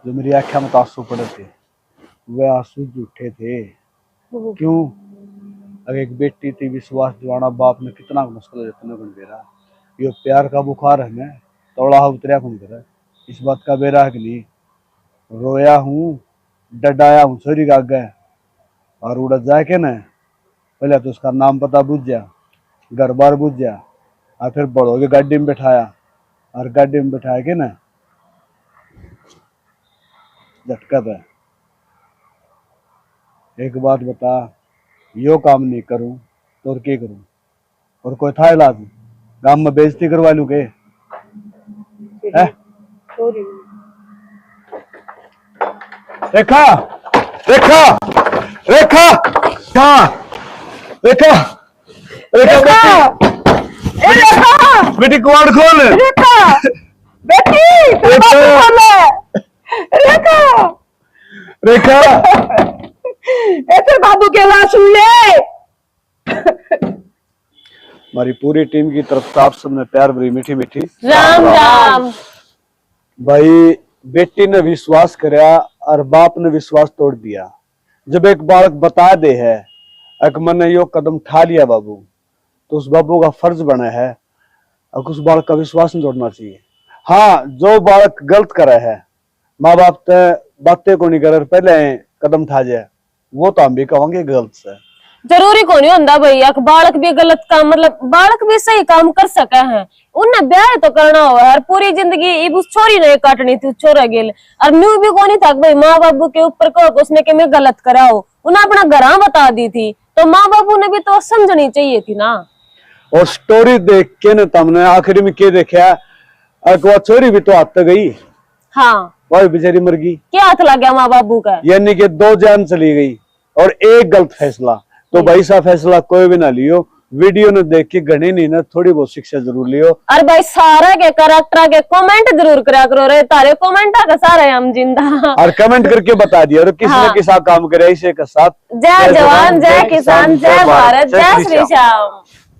जो मेरी आंखों में आंसू पड़े थे, वे आंसू झूठे थे। क्यों? अगर एक बेटी थी, विश्वास दिवाना बाप ने कितना मुश्किल हो जाता है बेरा। ये प्यार का बुखार है ना, तोड़ा उतरिया कौन करे, इस बात का बेरा है कि नहीं। रोया हूँ, डडाया हूँ छोरी का आगे, और उड़ जाके ना पहले तो उसका नाम पता बुझ जा, घर बार बुझ जा, और फिर बड़ों के गाड़ी में बैठाया, और गाड़ी में बैठा के ना झटका था। एक बात बता, यो काम नहीं करूं तो और क्या करूं? और कोई था इलाज? गांव में बेइज्जती करवा लूं के? रेखा रेखा रेखा क्या? रेखा रेखा बेटी कुआड़ खोल। रेखा बेटी रेखा रेखा ऐसे बाबू के आवाज सुन ले। हमारी पूरी टीम की तरफ से आप सबने प्यार भरी मीठी मीठी राम राम। भाई, बेटी ने विश्वास कराया और बाप ने विश्वास तोड़ दिया। जब एक बालक बता दे है कि मैंने यो कदम उठा लिया बाबू, तो उस बाबू का फर्ज बना है और उस बालक का विश्वास नहीं तोड़ना चाहिए। हाँ, जो बालक गलत करे है, माँ बाप तो बातें को नहीं करे, पहले कदम उठा जाए, वो तो हम भी कहेंगे गलत से। जरूरी को नहीं होता भैया, बालक भी गलत काम, मतलब बालक भी सही काम कर सके हैं। उन्हें ब्याह तो करना हुआ है, पूरी जिंदगी उस छोरी ने काटनी थी, छोरा गेल और न्यू भी को नहीं था भाई माँ बाबू के ऊपर को उसने के मैं गलत करा हो। उन्हें अपना घर बता दी थी, तो माँ बाबू ने भी तो समझनी चाहिए थी ना। और स्टोरी देख के ना तुमने आखिरी में क्या देखा, वो छोरी भी तो हाथ गई। हाँ, वही बेचारी मर गई। क्या हाथ लग गया माँ बाबू का? यानी कि 2 जान चली गई और एक गलत फैसला। तो भाई सा फैसला कोई भी ना लियो, वीडियो ने देख के घने नहीं ना थोड़ी बहुत शिक्षा जरूर लियो। और भाई सारा के करैक्टर के कमेंट जरूर करा करो रे, तारे कमेंट का सारा हम जिंदा। और कमेंट करके बता दिया और किसने किसा काम करे इसे के साथ। जय जवान, जय किसान, जय भारत, जय श्री श्याम।